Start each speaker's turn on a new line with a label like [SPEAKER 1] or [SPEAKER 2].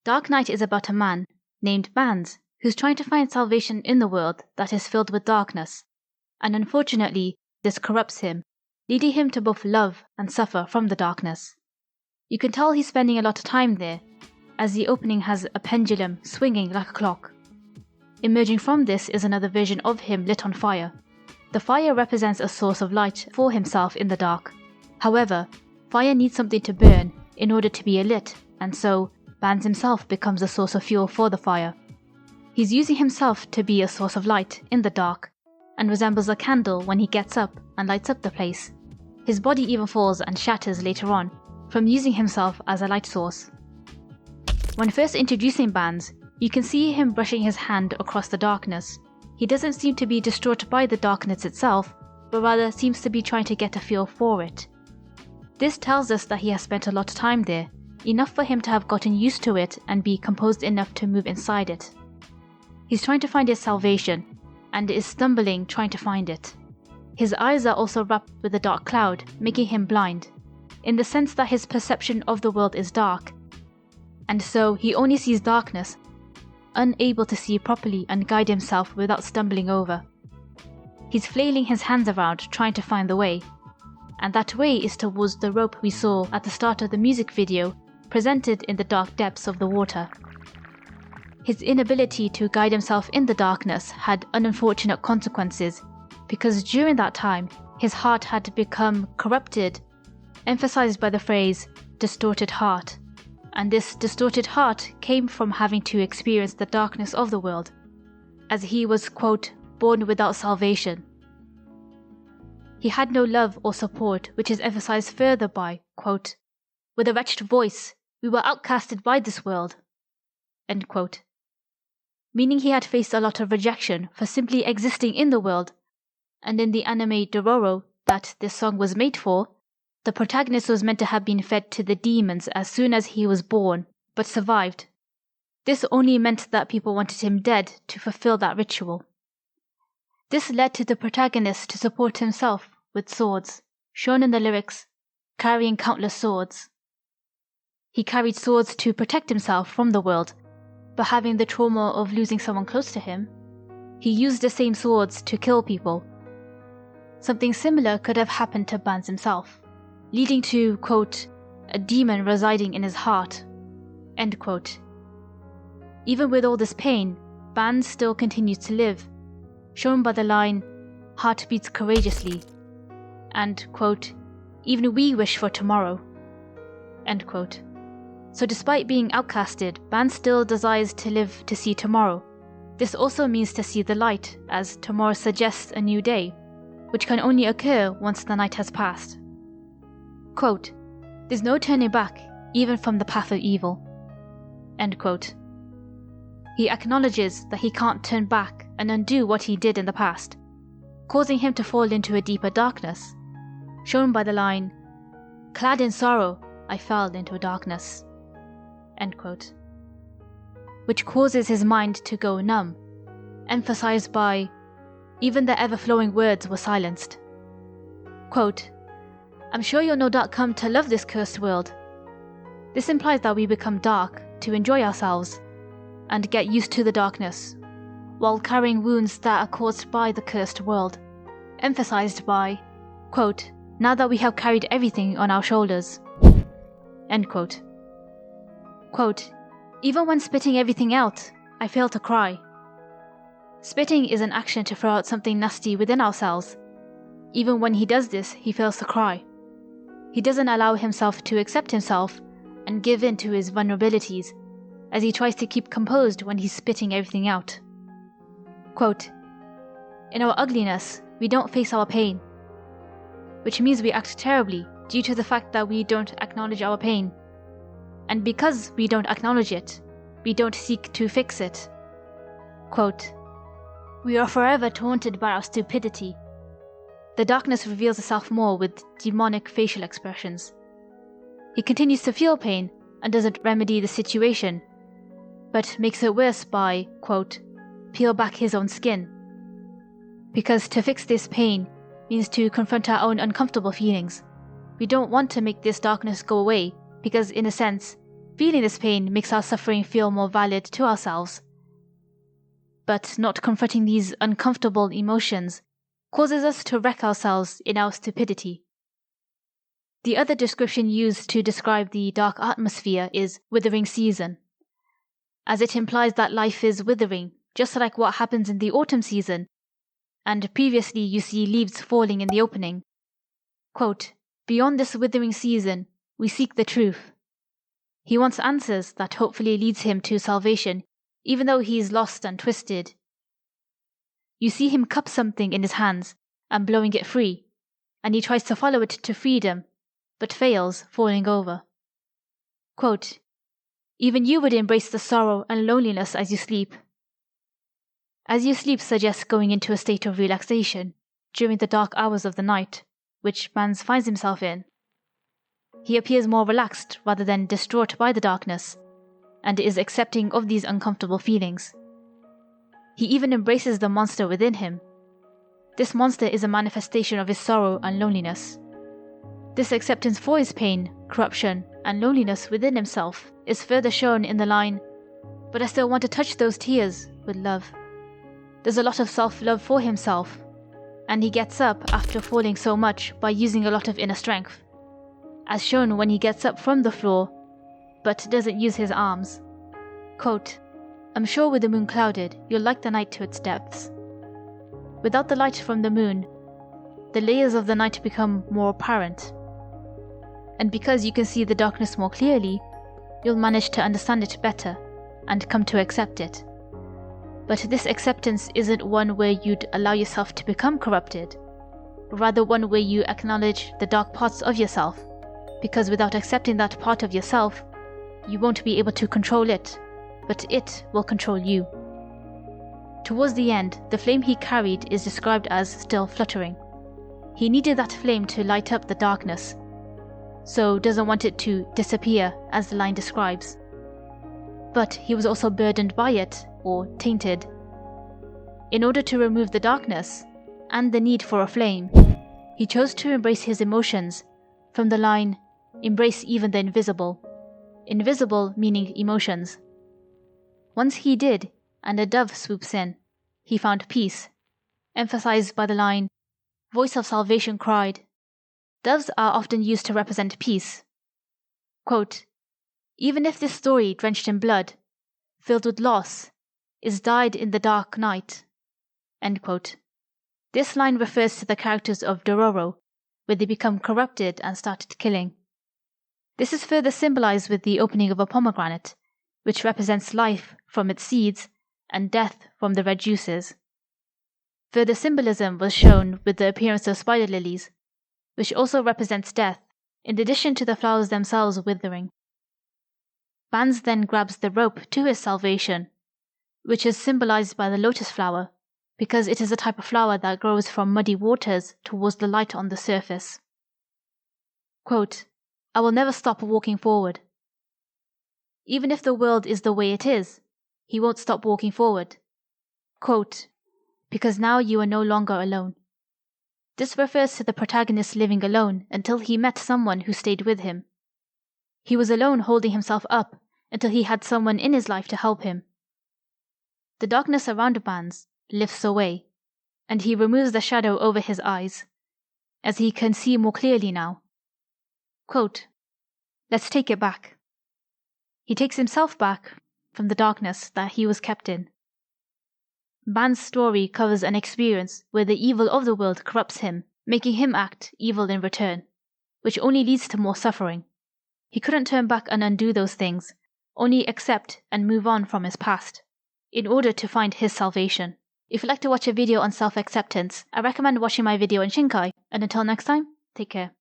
[SPEAKER 1] Dark Night is about a man named Bans who's trying to find salvation in the world that is filled with darkness, and unfortunately this corrupts him, leading him to both love and suffer from the darkness. You can tell he's spending a lot of time there, as the opening has a pendulum swinging like a clock. Emerging from this is another vision of him lit on fire. The fire represents a source of light for himself in the dark. However, fire needs something to burn in order to be alit, and so Bans himself becomes a source of fuel for the fire. He's using himself to be a source of light in the dark, and resembles a candle when he gets up and lights up the place. His body even falls and shatters later on, from using himself as a light source. When first introducing Bans, you can see him brushing his hand across the darkness. He doesn't seem to be distraught by the darkness itself, but rather seems to be trying to get a feel for it. This tells us that he has spent a lot of time there, enough for him to have gotten used to it and be composed enough to move inside it. He's trying to find his salvation, and is stumbling trying to find it. His eyes are also wrapped with a dark cloud, making him blind, in the sense that his perception of the world is dark, and so he only sees darkness, unable to see properly and guide himself without stumbling over. He's flailing his hands around trying to find the way, and that way is towards the rope we saw at the start of the music video, presented in the dark depths of the water. His inability to guide himself in the darkness had unfortunate consequences, because during that time his heart had become corrupted, emphasized by the phrase distorted heart, and this distorted heart came from having to experience the darkness of the world, as he was, quote, born without salvation. He had no love or support, which is emphasized further by, quote, with a wretched voice, we were outcasted by this world, end quote. Meaning he had faced a lot of rejection for simply existing in the world, and in the anime Dororo that this song was made for, the protagonist was meant to have been fed to the demons as soon as he was born, but survived. This only meant that people wanted him dead to fulfill that ritual. This led to the protagonist to support himself with swords, shown in the lyrics, carrying countless swords. He carried swords to protect himself from the world, but having the trauma of losing someone close to him, he used the same swords to kill people. Something similar could have happened to Bans himself, leading to, quote, a demon residing in his heart, end quote. Even with all this pain, Bans still continues to live, shown by the line, heart beats courageously, and, quote, even we wish for tomorrow, end quote. So despite being outcasted, Bans still desires to live to see tomorrow. This also means to see the light, as tomorrow suggests a new day, which can only occur once the night has passed. Quote, there's no turning back, even from the path of evil, end quote. He acknowledges that he can't turn back and undo what he did in the past, causing him to fall into a deeper darkness, shown by the line, clad in sorrow, I fell into darkness, end quote, which causes his mind to go numb, emphasized by, even the ever-flowing words were silenced. Quote, I'm sure you'll no doubt come to love this cursed world. This implies that we become dark to enjoy ourselves and get used to the darkness, while carrying wounds that are caused by the cursed world, emphasized by, quote, now that we have carried everything on our shoulders, end quote. Quote, even when spitting everything out, I fail to cry. Spitting is an action to throw out something nasty within ourselves. Even when he does this, he fails to cry. He doesn't allow himself to accept himself and give in to his vulnerabilities, as he tries to keep composed when he's spitting everything out. Quote, in our ugliness, we don't face our pain, which means we act terribly due to the fact that we don't acknowledge our pain. And because we don't acknowledge it, we don't seek to fix it. Quote, we are forever taunted by our stupidity. The darkness reveals itself more with demonic facial expressions. He continues to feel pain and doesn't remedy the situation, but makes it worse by, quote, peel back his own skin. Because to fix this pain means to confront our own uncomfortable feelings. We don't want to make this darkness go away, because in a sense, Feeling this pain makes our suffering feel more valid to ourselves. But not confronting these uncomfortable emotions causes us to wreck ourselves in our stupidity. The other description used to describe the dark atmosphere is withering season, as it implies that life is withering, just like what happens in the autumn season, and previously you see leaves falling in the opening. Quote, "Beyond this withering season, we seek the truth." He wants answers that hopefully leads him to salvation, even though he is lost and twisted. You see him cup something in his hands and blowing it free, and he tries to follow it to freedom, but fails, falling over. Quote, "Even you would embrace the sorrow and loneliness as you sleep." As you sleep suggests going into a state of relaxation during the dark hours of the night, which Bans finds himself in. He appears more relaxed rather than distraught by the darkness, and is accepting of these uncomfortable feelings. He even embraces the monster within him. This monster is a manifestation of his sorrow and loneliness. This acceptance for his pain, corruption, and loneliness within himself is further shown in the line, "But I still want to touch those tears with love." There's a lot of self-love for himself, and he gets up after falling so much by using a lot of inner strength, as shown when he gets up from the floor, but doesn't use his arms. Quote, "I'm sure with the moon clouded, you'll like the night to its depths." Without the light from the moon, the layers of the night become more apparent. And because you can see the darkness more clearly, you'll manage to understand it better and come to accept it. But this acceptance isn't one where you'd allow yourself to become corrupted, but rather one where you acknowledge the dark parts of yourself, because without accepting that part of yourself, you won't be able to control it, but it will control you. Towards the end, the flame he carried is described as still fluttering. He needed that flame to light up the darkness, so doesn't want it to disappear as the line describes. But he was also burdened by it, or tainted. In order to remove the darkness, and the need for a flame, he chose to embrace his emotions from the line, "Embrace even the invisible." Invisible meaning emotions. Once he did, and a dove swoops in, he found peace, emphasized by the line, "Voice of salvation cried." Doves are often used to represent peace. Quote, "Even if this story drenched in blood, filled with loss, is died in the dark night." End quote. This line refers to the characters of Dororo, where they become corrupted and started killing. This is further symbolized with the opening of a pomegranate, which represents life from its seeds and death from the red juices. Further symbolism was shown with the appearance of spider lilies, which also represents death, in addition to the flowers themselves withering. Bans then grabs the rope to his salvation, which is symbolized by the lotus flower, because it is a type of flower that grows from muddy waters towards the light on the surface. Quote, "I will never stop walking forward." Even if the world is the way it is, he won't stop walking forward. Quote, "Because now you are no longer alone." This refers to the protagonist living alone until he met someone who stayed with him. He was alone holding himself up until he had someone in his life to help him. The darkness around Bans lifts away, and he removes the shadow over his eyes, as he can see more clearly now. Quote, "Let's take it back." He takes himself back from the darkness that he was kept in. Ban's story covers an experience where the evil of the world corrupts him, making him act evil in return, which only leads to more suffering. He couldn't turn back and undo those things, only accept and move on from his past, in order to find his salvation. If you'd like to watch a video on self-acceptance, I recommend watching my video on Shinkai, and until next time, take care.